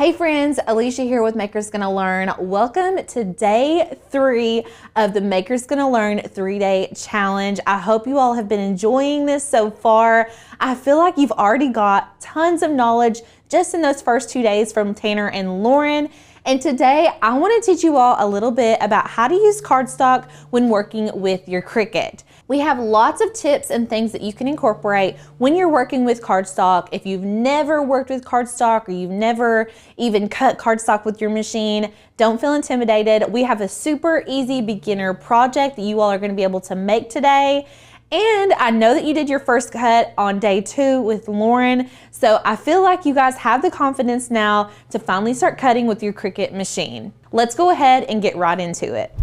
Hey friends, Alicia here with Makers Gonna Learn. Welcome to day 3 of the Makers Gonna Learn 3-day challenge. I hope you all have been enjoying this so far. I feel like you've already got tons of knowledge just in those first 2 days from Tanner and Lauren. And today I want to teach you all a little bit about how to use cardstock when working with your Cricut. We have lots of tips and things that you can incorporate when you're working with cardstock. If you've never worked with cardstock or you've never even cut cardstock with your machine, don't feel intimidated. We have a super easy beginner project that you all are going to be able to make today. And I know that you did your first cut on day 2 with Lauren, so I feel like you guys have the confidence now to finally start cutting with your Cricut machine. Let's go ahead and get right into it.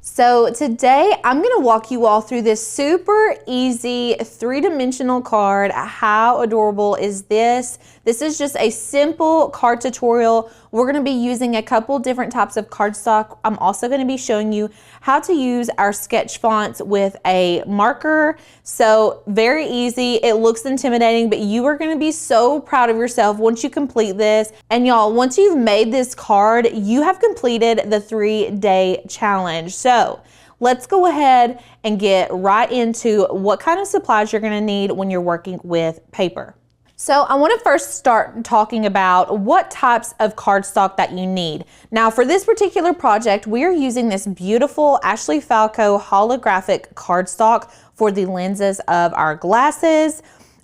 So today I'm going to walk you all through this super easy 3-dimensional card. How adorable is this? This is just a simple card tutorial. We're going to be using a couple different types of cardstock. I'm also going to be showing you how to use our sketch fonts with a marker. So very easy. It looks intimidating, but you are going to be so proud of yourself once you complete this. And y'all, once you've made this card, you have completed the 3-day challenge. So let's go ahead and get right into what kind of supplies you're going to need when you're working with paper. So I want to first start talking about what types of cardstock that you need. Now for this particular project, we are using this beautiful Ashley Falco holographic cardstock for the lenses of our glasses.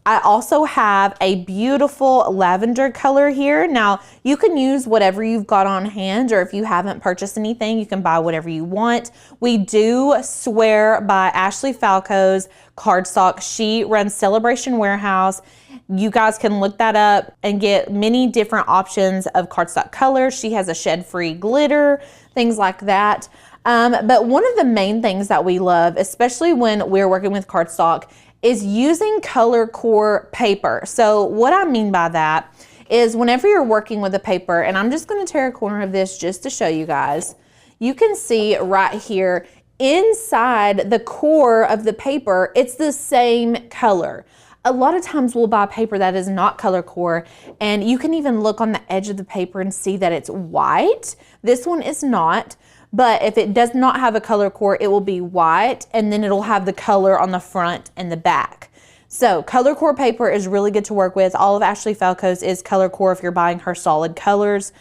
I also have a beautiful lavender color here. Now you can use whatever you've got on hand, or if you haven't purchased anything, you can buy whatever you want. We do swear by Ashley Falco's cardstock. She runs Celebration Warehouse. You guys can look that up and get many different options of cardstock colors. She has a shed-free glitter, things like that. But one of the main things that we love, especially when we're working with cardstock, is using color core paper. So what I mean by that is whenever you're working with a paper, and I'm just going to tear a corner of this just to show you guys, you can see right here inside the core of the paper, it's the same color. A lot of times we'll buy paper that is not color core, and you can even look on the edge of the paper and see that it's white. This one is not, but if it does not have a color core, it will be white, and then it'll have the color on the front and the back. So color core paper is really good to work with. All of Ashley Falco's is color core if you're buying her solid colors.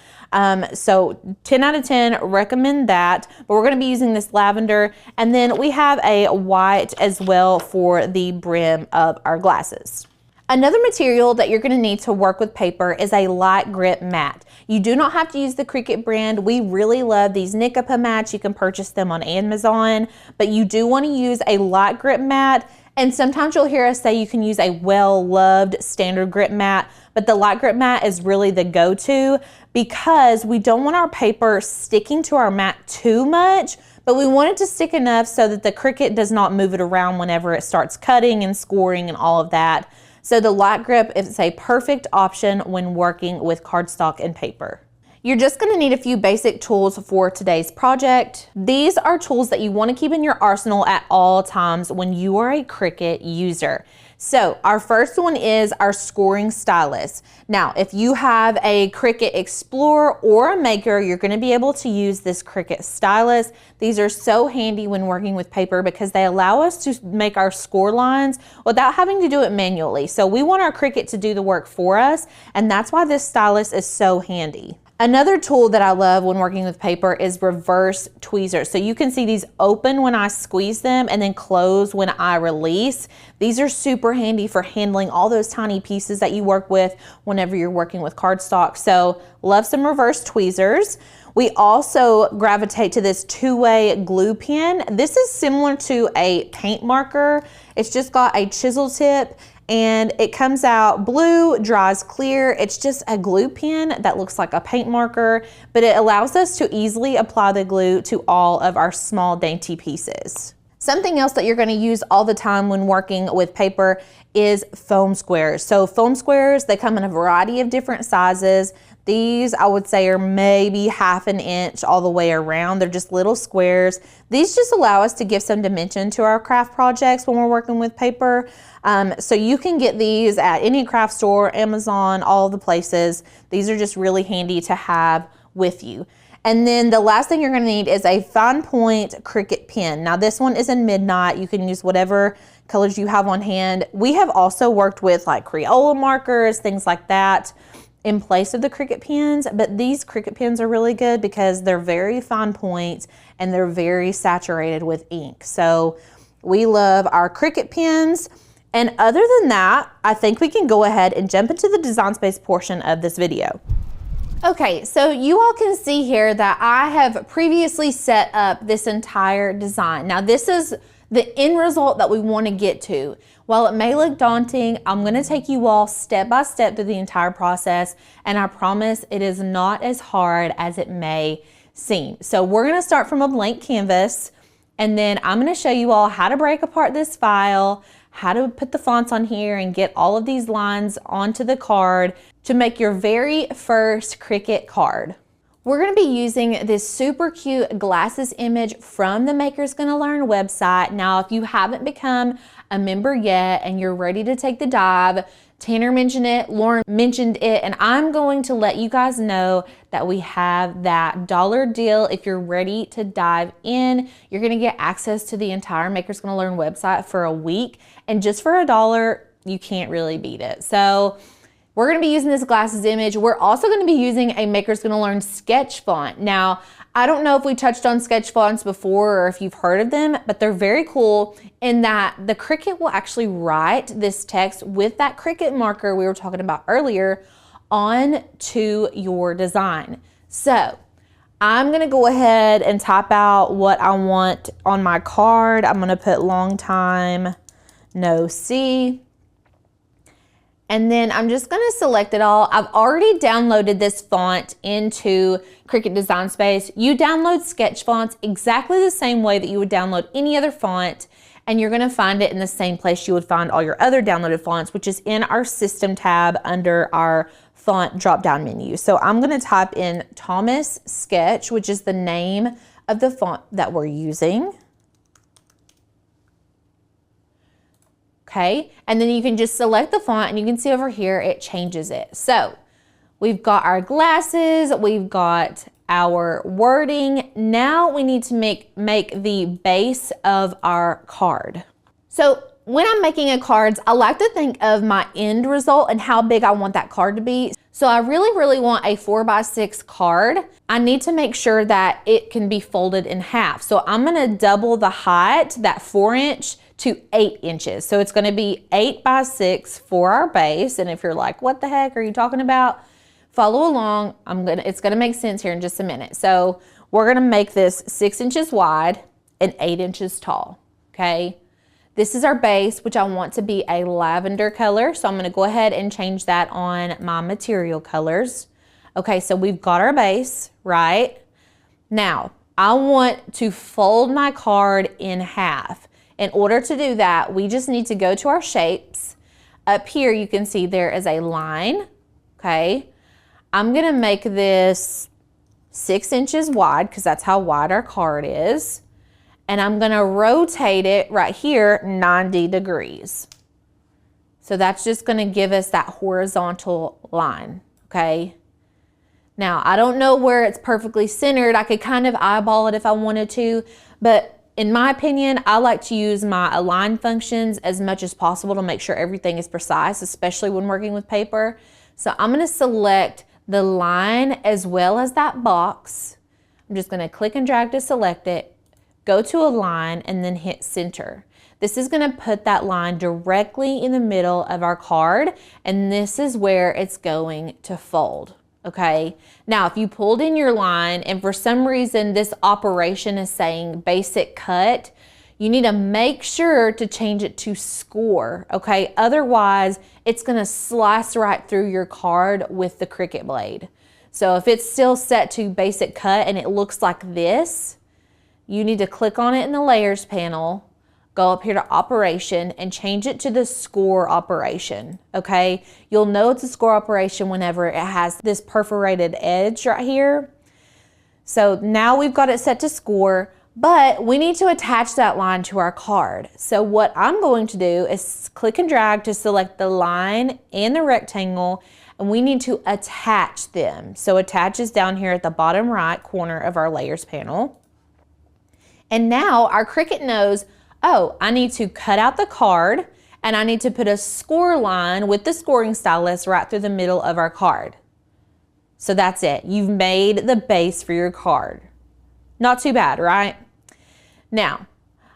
So 10 out of 10, recommend that. But we're going to be using this lavender, and then we have a white as well for the brim of our glasses. Another material that you're going to need to work with paper is a light grip mat. You do not have to use the Cricut brand. We really love these Nikapa mats. You can purchase them on Amazon, but you do want to use a light grip mat. And sometimes you'll hear us say you can use a well-loved standard grip mat, but the light grip mat is really the go-to because we don't want our paper sticking to our mat too much, but we want it to stick enough so that the Cricut does not move it around whenever it starts cutting and scoring and all of that. So the light grip is a perfect option when working with cardstock and paper. You're just going to need a few basic tools for today's project. These are tools that you want to keep in your arsenal at all times when you are a Cricut user. So our first one is our scoring stylus. Now, if you have a Cricut Explorer or a Maker, you're going to be able to use this Cricut stylus. These are so handy when working with paper because they allow us to make our score lines without having to do it manually. So we want our Cricut to do the work for us, and that's why this stylus is so handy. Another tool that I love when working with paper is reverse tweezers. So you can see these open when I squeeze them and then close when I release. These are super handy for handling all those tiny pieces that you work with whenever you're working with cardstock. So love some reverse tweezers. We also gravitate to this 2-way glue pen. This is similar to a paint marker. It's just got a chisel tip, and it comes out blue, dries clear. It's just a glue pen that looks like a paint marker, but it allows us to easily apply the glue to all of our small dainty pieces. Something else that you're going to use all the time when working with paper is foam squares. So foam squares, they come in a variety of different sizes. These I would say are maybe 1/2 inch all the way around. They're just little squares. These just allow us to give some dimension to our craft projects when we're working with paper. So you can get these at any craft store, Amazon, all the places. These are just really handy to have with you. And then the last thing you're gonna need is a fine point Cricut pen. Now this one is in Midnight. You can use whatever colors you have on hand. We have also worked with like Crayola markers, things like that, in place of the Cricut pens, but these Cricut pens are really good because they're very fine point and they're very saturated with ink. So we love our Cricut pens. And other than that, I think we can go ahead and jump into the Design Space portion of this video. Okay, so you all can see here that I have previously set up this entire design. Now this is the end result that we want to get to. While it may look daunting, I'm going to take you all step by step through the entire process, and I promise it is not as hard as it may seem. So we're going to start from a blank canvas, and then I'm going to show you all how to break apart this file, how to put the fonts on here and get all of these lines onto the card to make your very first Cricut card. We're gonna be using this super cute glasses image from the Makers Gonna Learn website. Now, if you haven't become a member yet and you're ready to take the dive, Tanner mentioned it, Lauren mentioned it, and I'm going to let you guys know that we have that dollar deal. If you're ready to dive in, you're gonna get access to the entire Makers Gonna Learn website for a week, and just for $1, you can't really beat it. So we're gonna be using this glasses image. We're also gonna be using a Makers Gonna Learn sketch font. Now, I don't know if we touched on sketch fonts before or if you've heard of them, but they're very cool in that the Cricut will actually write this text with that Cricut marker we were talking about earlier on to your design. So I'm gonna go ahead and type out what I want on my card. I'm gonna put long time no see. And then I'm just gonna select it all. I've already downloaded this font into Cricut Design Space. You download sketch fonts exactly the same way that you would download any other font, and you're gonna find it in the same place you would find all your other downloaded fonts, which is in our System tab under our font drop-down menu. So I'm gonna type in Thomas Sketch, which is the name of the font that we're using. Okay, and then you can just select the font and you can see over here it changes it. So we've got our glasses, we've got our wording. Now we need to make the base of our card. So when I'm making a cards, I like to think of my end result and how big I want that card to be. So I really want a 4x6 card. I need to make sure that it can be folded in half. So I'm gonna double the height, that 4" to 8 inches. So it's gonna be 8x6 for our base. And if you're like, what the heck are you talking about? Follow along. It's gonna make sense here in just a minute. So we're gonna make this 6 inches wide and 8 inches tall, okay? This is our base, which I want to be a lavender color. So I'm gonna go ahead and change that on my material colors. Okay, so we've got our base, right? Now, I want to fold my card in half. In order to do that, we just need to go to our shapes. Up here, you can see there is a line, okay? I'm gonna make this 6 inches wide because that's how wide our card is. And I'm gonna rotate it right here 90 degrees. So that's just gonna give us that horizontal line, okay? Now, I don't know where it's perfectly centered. I could kind of eyeball it if I wanted to, but in my opinion, I like to use my align functions as much as possible to make sure everything is precise, especially when working with paper. So I'm gonna select the line as well as that box. I'm just gonna click and drag to select it, go to align, and then hit center. This is gonna put that line directly in the middle of our card, and this is where it's going to fold. Okay, now if you pulled in your line and for some reason this operation is saying basic cut, you need to make sure to change it to score, okay? Otherwise, it's gonna slice right through your card with the Cricut blade. So if it's still set to basic cut and it looks like this, you need to click on it in the layers panel, go up here to operation and change it to the score operation, okay? You'll know it's a score operation whenever it has this perforated edge right here. So now we've got it set to score, but we need to attach that line to our card. So what I'm going to do is click and drag to select the line and the rectangle, and we need to attach them. So attach is down here at the bottom right corner of our layers panel. And now our Cricut knows, oh, I need to cut out the card and I need to put a score line with the scoring stylus right through the middle of our card. So that's it. You've made the base for your card. Not too bad, right? Now,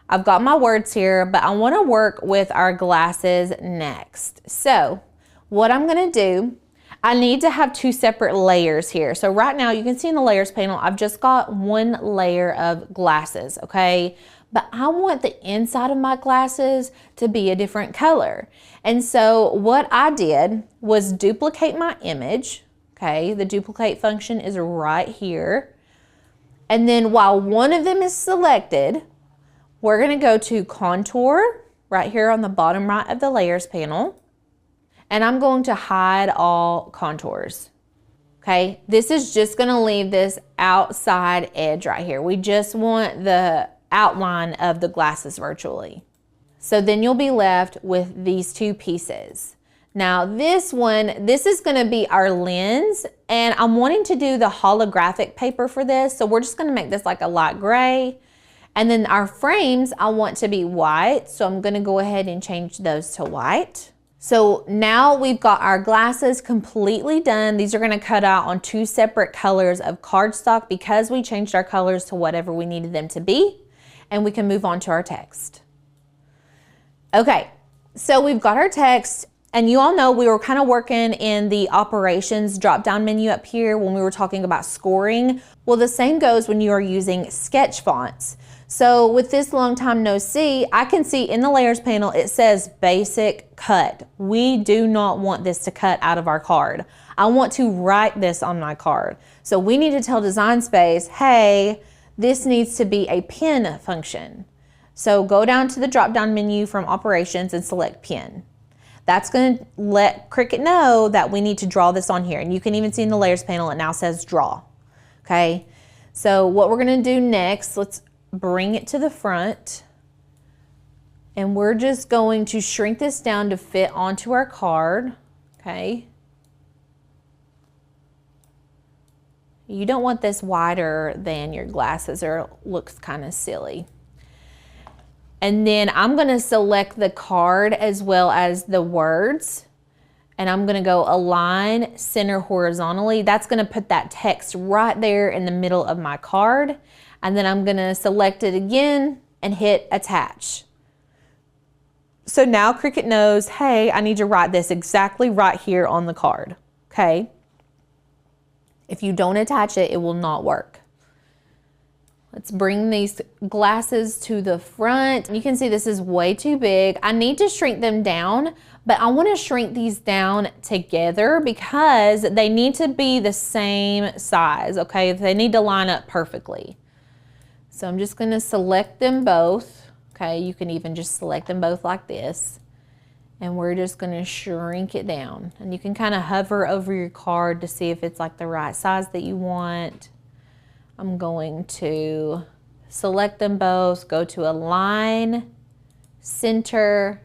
I've got my words here, but I want to work with our glasses next. So what I'm going to do, I need to have two separate layers here. So right now you can see in the layers panel, I've just got one layer of glasses, okay? But I want the inside of my glasses to be a different color. And so what I did was duplicate my image, okay? The duplicate function is right here. And then while one of them is selected, we're gonna go to contour right here on the bottom right of the layers panel. And I'm going to hide all contours, okay? This is just gonna leave this outside edge right here. We just want the outline of the glasses virtually. So then you'll be left with these two pieces. Now this one, this is gonna be our lens, and I'm wanting to do the holographic paper for this, so we're just gonna make this like a light gray. And then our frames, I want to be white, so I'm gonna go ahead and change those to white. So now we've got our glasses completely done. These are gonna cut out on two separate colors of cardstock because we changed our colors to whatever we needed them to be, and we can move on to our text. Okay, so we've got our text, and you all know we were kind of working in the operations drop-down menu up here when we were talking about scoring. Well, the same goes when you are using sketch fonts. So with this long time no see, I can see in the layers panel, it says basic cut. We do not want this to cut out of our card. I want to write this on my card. So we need to tell Design Space, hey, this needs to be a pen function. So go down to the drop-down menu from operations and select pen. That's gonna let Cricut know that we need to draw this on here. And you can even see in the layers panel, it now says draw, okay? So what we're gonna do next, let's bring it to the front. And we're just going to shrink this down to fit onto our card, okay? You don't want this wider than your glasses or it looks kind of silly. And then I'm gonna select the card as well as the words. And I'm gonna go align center horizontally. That's gonna put that text right there in the middle of my card. And then I'm gonna select it again and hit attach. So now Cricut knows, hey, I need to write this exactly right here on the card, okay? If you don't attach it, it will not work. Let's bring these glasses to the front. You can see this is way too big. I need to shrink them down, but I want to shrink these down together because they need to be the same size, okay? They need to line up perfectly. So I'm just going to select them both, okay? You can even just select them both like this. And we're just going to shrink it down. And you can kind of hover over your card to see if it's like the right size that you want. I'm going to select them both, go to align, center,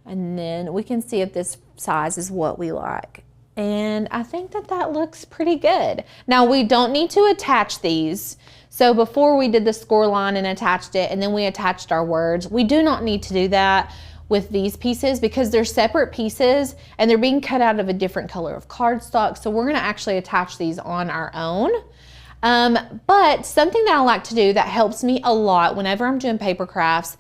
and then we can see if this size is what we like. And I think that that looks pretty good. Now we don't need to attach these. So before we did the score line and attached it, and then we attached our words, we do not need to do that with these pieces because they're separate pieces and they're being cut out of a different color of cardstock. So we're gonna actually attach these on our own. But something that I like to do that helps me a lot whenever I'm doing paper crafts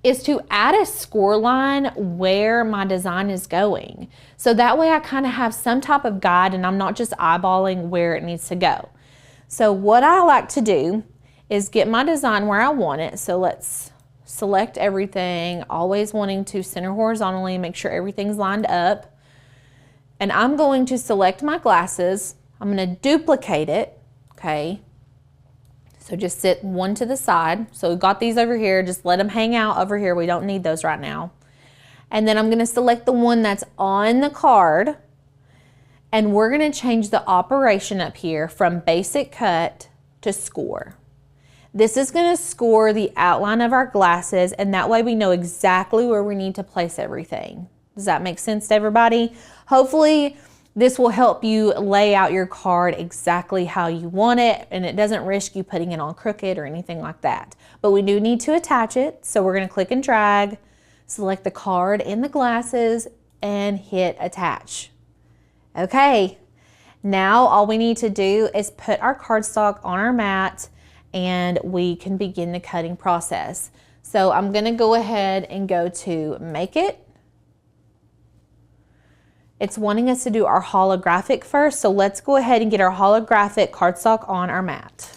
is to add a score line where my design is going. So that way I kind of have some type of guide and I'm not just eyeballing where it needs to go. So what I like to do is get my design where I want it. So let's select everything, always wanting to center horizontally, make sure everything's lined up. And I'm going to select my glasses. I'm going to duplicate it. Okay, So just sit one to the side. So we've got these over here, just let them hang out over here. We don't need those right now. And then I'm gonna select the one that's on the card, and we're gonna change the operation up here from basic cut to score. This is gonna score the outline of our glasses, and that way we know exactly where we need to place everything. Does that make sense to everybody? Hopefully this will help you lay out your card exactly how you want it, and it doesn't risk you putting it on crooked or anything like that. But we do need to attach it, so we're gonna click and drag, select the card and the glasses, and hit attach. Okay, now all we need to do is put our cardstock on our mat, and we can begin the cutting process. So I'm gonna go ahead and go to Make It. It's wanting us to do our holographic first, so let's go ahead and get our holographic cardstock on our mat.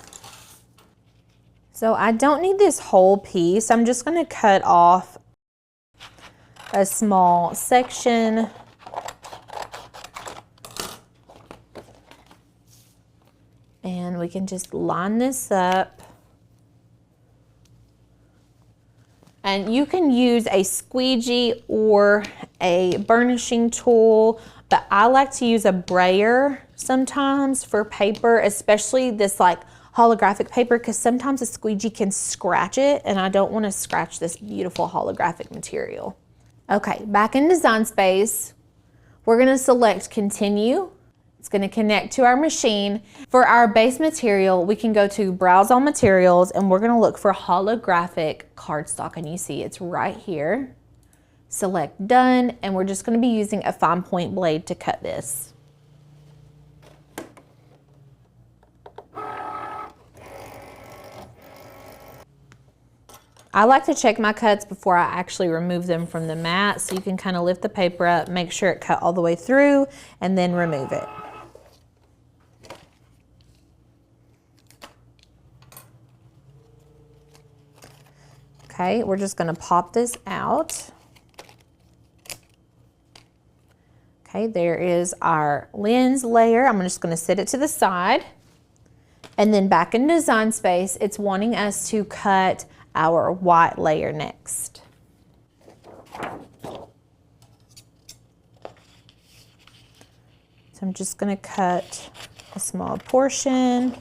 So I don't need this whole piece. I'm just gonna cut off a small section. And we can just line this up. And you can use a squeegee or a burnishing tool, but I like to use a brayer sometimes for paper, especially this like holographic paper, because sometimes a squeegee can scratch it, and I don't want to scratch this beautiful holographic material. Okay, back in Design Space, we're gonna select Continue. It's gonna connect to our machine. For our base material, we can go to Browse All Materials, and we're gonna look for holographic cardstock, and you see it's right here. Select Done, and we're just gonna be using a fine point blade to cut this. I like to check my cuts before I actually remove them from the mat, so you can kind of lift the paper up, make sure it cut all the way through, and then remove it. Okay, we're just gonna pop this out. Okay, there is our lens layer. I'm just gonna set it to the side. And then back in Design Space, it's wanting us to cut our white layer next. So I'm just gonna cut a small portion.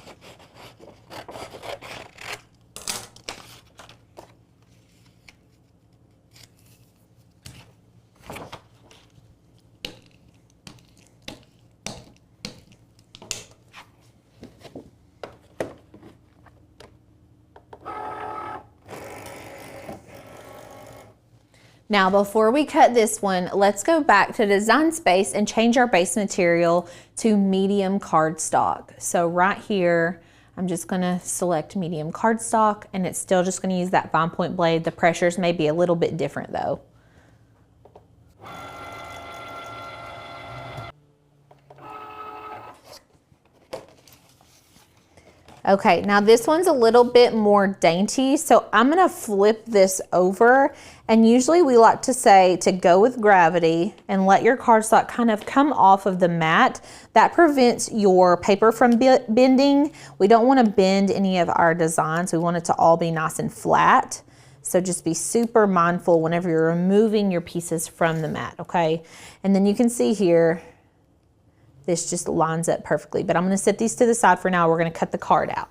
Now, before we cut this one, let's go back to Design Space and change our base material to medium cardstock. So right here, I'm just gonna select medium cardstock, and it's still just gonna use that fine point blade. The pressures may be a little bit different though. Okay, now this one's a little bit more dainty, so I'm gonna flip this over, and usually we like to say to go with gravity and let your cardstock kind of come off of the mat. That prevents your paper from bending. We don't wanna bend any of our designs. We want it to all be nice and flat. So just be super mindful whenever you're removing your pieces from the mat, okay? And then you can see here, this just lines up perfectly, but I'm gonna set these to the side for now. We're gonna cut the card out.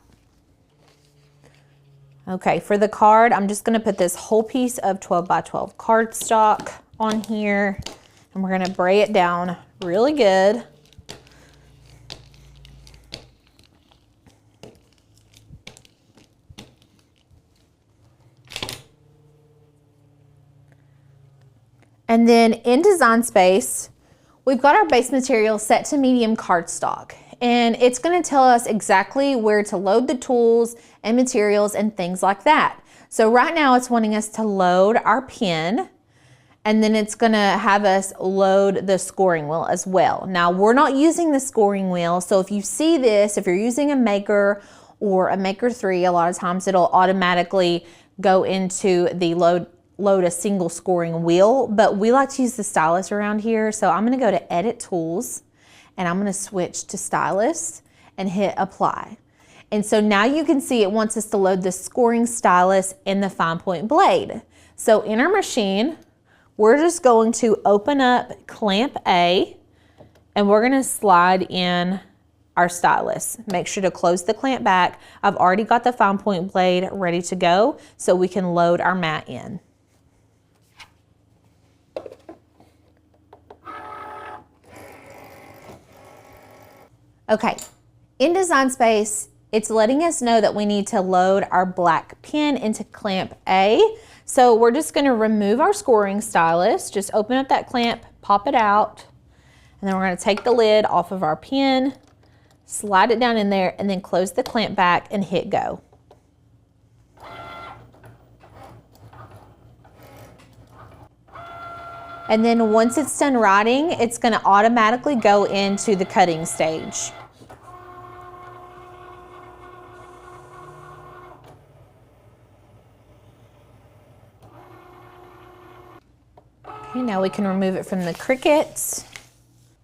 Okay, for the card, I'm just gonna put this whole piece of 12 by 12 cardstock on here, and we're gonna bray it down really good. And then in Design Space, we've got our base material set to medium cardstock, and it's gonna tell us exactly where to load the tools and materials and things like that. So right now it's wanting us to load our pen, and then it's gonna have us load the scoring wheel as well. Now we're not using the scoring wheel, so if you see this, if you're using a Maker or a Maker 3, a lot of times it'll automatically go into the load a single scoring wheel, but we like to use the stylus around here. So I'm gonna go to Edit Tools, and I'm gonna switch to Stylus and hit Apply. And so now you can see it wants us to load the scoring stylus and the fine point blade. So in our machine, we're just going to open up clamp A and we're gonna slide in our stylus. Make sure to close the clamp back. I've already got the fine point blade ready to go so we can load our mat in. Okay, in Design Space, it's letting us know that we need to load our black pen into clamp A. So we're just gonna remove our scoring stylus, just open up that clamp, pop it out, and then we're gonna take the lid off of our pen, slide it down in there, and then close the clamp back and hit go. And then once it's done writing, it's gonna automatically go into the cutting stage. Okay, now we can remove it from the Cricut.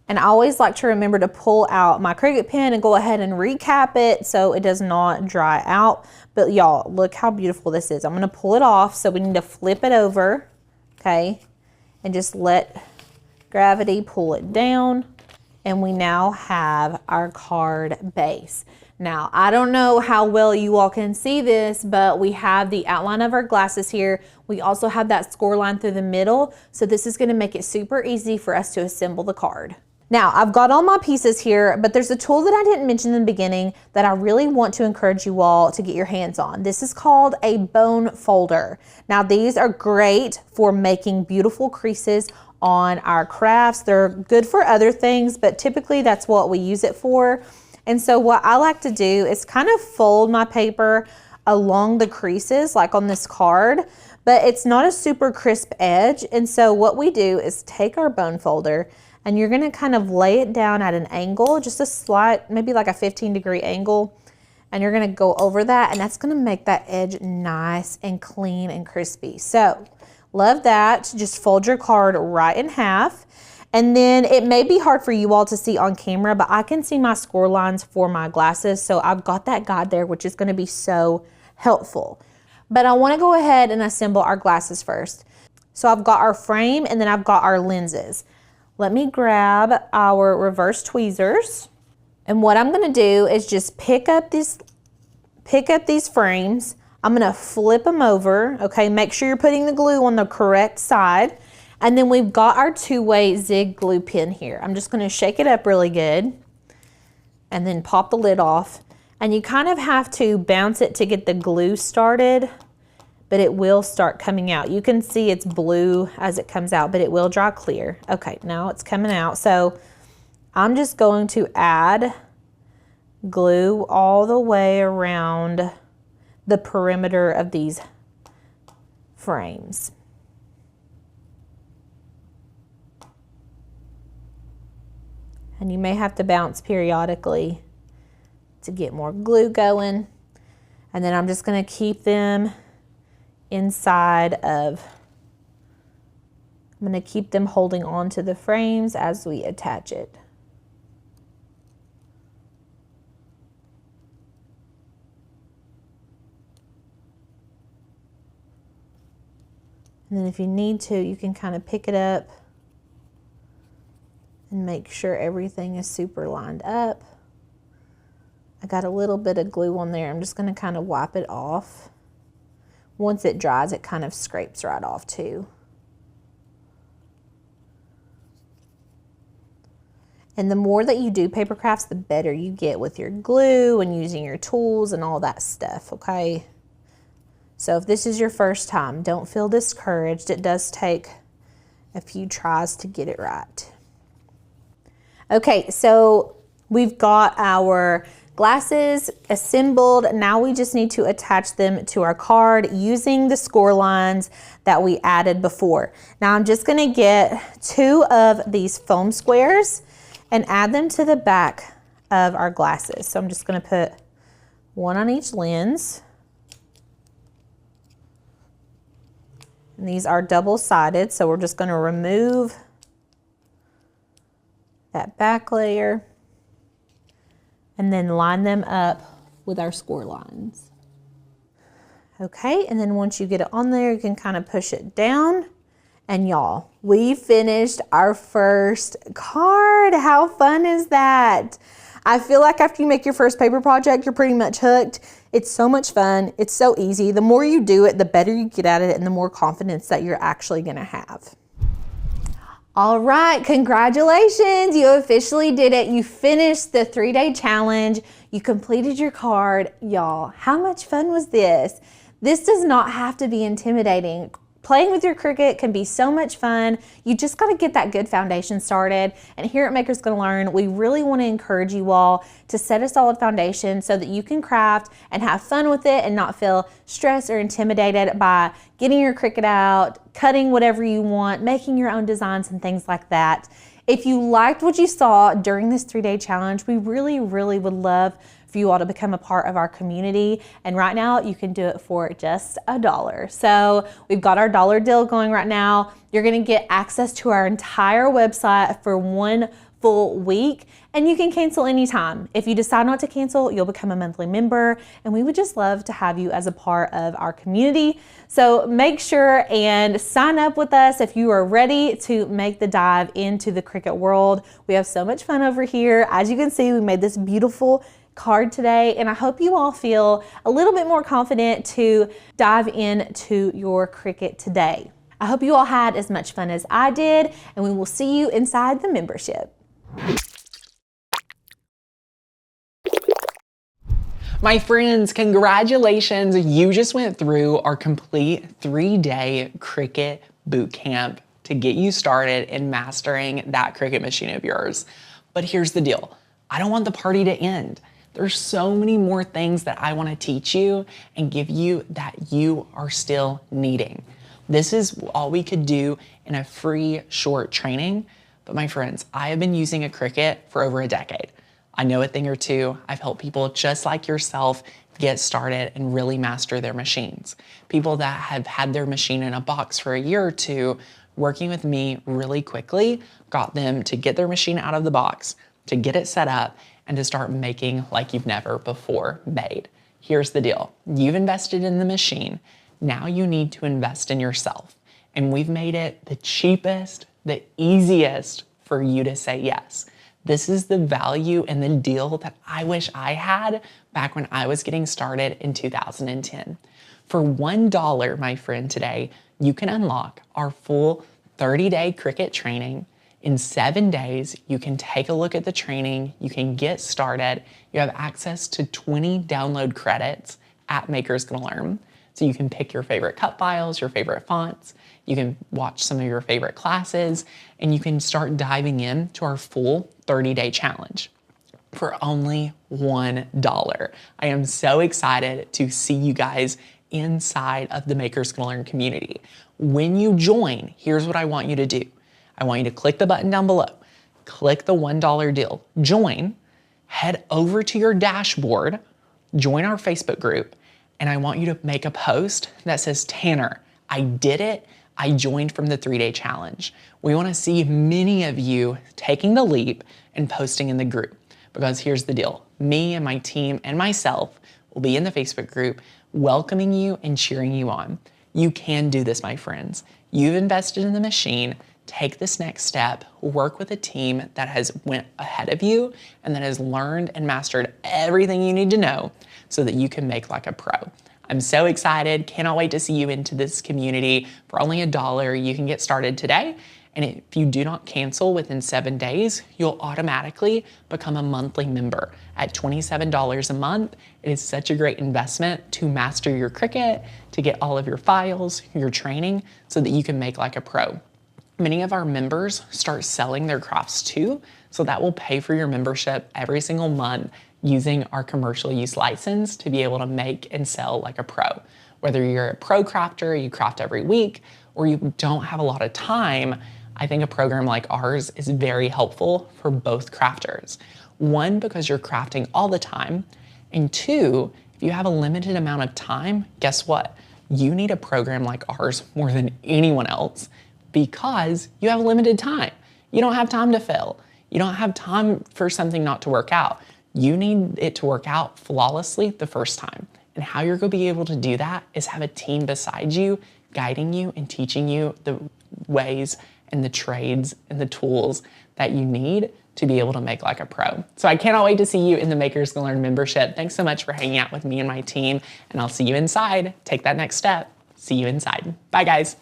And I always like to remember to pull out my Cricut pen and go ahead and recap it so it does not dry out. But y'all, look how beautiful this is. I'm gonna pull it off, so we need to flip it over, okay? And just let gravity pull it down. And we now have our card base. Now, I don't know how well you all can see this, but we have the outline of our glasses here. We also have that score line through the middle. So this is gonna make it super easy for us to assemble the card. Now, I've got all my pieces here, but there's a tool that I didn't mention in the beginning that I really want to encourage you all to get your hands on. This is called a bone folder. Now, these are great for making beautiful creases on our crafts. They're good for other things, but typically that's what we use it for. And so what I like to do is kind of fold my paper along the creases, like on this card, but it's not a super crisp edge. And so what we do is take our bone folder and you're gonna kind of lay it down at an angle, just a slight, maybe like a 15-degree angle. And you're gonna go over that, and that's gonna make that edge nice and clean and crispy. So, love that. Just fold your card right in half. And then it may be hard for you all to see on camera, but I can see my score lines for my glasses. So I've got that guide there, which is gonna be so helpful. But I wanna go ahead and assemble our glasses first. So I've got our frame and then I've got our lenses. Let me grab our reverse tweezers. And what I'm gonna do is just pick up these frames. I'm gonna flip them over, okay? Make sure you're putting the glue on the correct side. And then we've got our two-way zig glue pen here. I'm just gonna shake it up really good and then pop the lid off. And you kind of have to bounce it to get the glue started, but it will start coming out. You can see it's blue as it comes out, but it will dry clear. Okay, now it's coming out. So I'm just going to add glue all the way around the perimeter of these frames. And you may have to bounce periodically to get more glue going. And then I'm just gonna keep them inside of, I'm gonna keep them holding on to the frames as we attach it. And then if you need to, you can kind of pick it up and make sure everything is super lined up. I got a little bit of glue on there. I'm just gonna kind of wipe it off. Once it dries, it kind of scrapes right off too. And the more that you do paper crafts, the better you get with your glue and using your tools and all that stuff, okay? So if this is your first time, don't feel discouraged. It does take a few tries to get it right. Okay, so we've got our glasses assembled. Now we just need to attach them to our card using the score lines that we added before. Now I'm just gonna get 2 of these foam squares and add them to the back of our glasses. So I'm just gonna put 1 on each lens. And these are double-sided, so we're just gonna remove that back layer and then line them up with our score lines. Okay, and then once you get it on there, you can kind of push it down. And y'all, we finished our first card. How fun is that? I feel like after you make your first paper project, you're pretty much hooked. It's so much fun. It's so easy. The more you do it, the better you get at it and the more confidence that you're actually gonna have. All right, congratulations. You officially did it. You finished the 3-day challenge. You completed your card. Y'all, how much fun was this? This does not have to be intimidating. Playing with your Cricut can be so much fun. You just got to get that good foundation started. And here at Makers Gonna Learn, we really want to encourage you all to set a solid foundation so that you can craft and have fun with it and not feel stressed or intimidated by getting your Cricut out, cutting whatever you want, making your own designs and things like that. If you liked what you saw during this 3-day challenge, we really would love for you all to become a part of our community. And right now you can do it for just $1. So we've got our dollar deal going right now. You're gonna get access to our entire website for 1 full week, and you can cancel anytime. If you decide not to cancel, you'll become a monthly member, and we would just love to have you as a part of our community. So make sure and sign up with us if you are ready to make the dive into the Cricut world. We have so much fun over here. As you can see, we made this beautiful card today, and I hope you all feel a little bit more confident to dive into your Cricut today. I hope you all had as much fun as I did, and we will see you inside the membership. My friends, congratulations. You just went through our complete 3-day Cricut bootcamp to get you started in mastering that Cricut machine of yours. But here's the deal. I don't want the party to end. There's so many more things that I want to teach you and give you that you are still needing. This is all we could do in a free short training. But my friends, I have been using a Cricut for over a decade. I know a thing or two. I've helped people just like yourself get started and really master their machines. People that have had their machine in a box for a year or two, working with me really quickly, got them to get their machine out of the box, to get it set up, and to start making like you've never before made. Here's the deal. You've invested in the machine. Now you need to invest in yourself. And we've made it the cheapest, the easiest for you to say yes. This is the value and the deal that I wish I had back when I was getting started in 2010. For $1, my friend, today, you can unlock our full 30-day Cricut training. In 7 days, you can take a look at the training, you can get started, you have access to 20 download credits at Makers Gonna Learn. So you can pick your favorite cut files, your favorite fonts, you can watch some of your favorite classes, and you can start diving in to our full 30-day challenge for only $1. I am so excited to see you guys inside of the Makers Gonna Learn community. When you join, here's what I want you to do. I want you to click the button down below, click the $1 deal, join, head over to your dashboard, join our Facebook group, and I want you to make a post that says, Tanner, I did it, I joined from the 3-day challenge. We wanna see many of you taking the leap and posting in the group, because here's the deal. Me and my team and myself will be in the Facebook group welcoming you and cheering you on. You can do this, my friends. You've invested in the machine. Take this next step, work with a team that has went ahead of you and that has learned and mastered everything you need to know so that you can make like a pro. I'm so excited, cannot wait to see you into this community. For only $1, you can get started today. And if you do not cancel within 7 days, you'll automatically become a monthly member at $27 a month. It is such a great investment to master your Cricut, to get all of your files, your training, so that you can make like a pro. Many of our members start selling their crafts too, so that will pay for your membership every single month using our commercial use license to be able to make and sell like a pro. Whether you're a pro crafter, you craft every week, or you don't have a lot of time, I think a program like ours is very helpful for both crafters. One, because you're crafting all the time, and two, if you have a limited amount of time, guess what? You need a program like ours more than anyone else, because you have limited time. You don't have time to fail. You don't have time for something not to work out. You need it to work out flawlessly the first time. And how you're going to be able to do that is have a team beside you, guiding you and teaching you the ways and the trades and the tools that you need to be able to make like a pro. So I cannot wait to see you in the Makers Gonna Learn membership. Thanks so much for hanging out with me and my team, and I'll see you inside. Take that next step. See you inside. Bye, guys.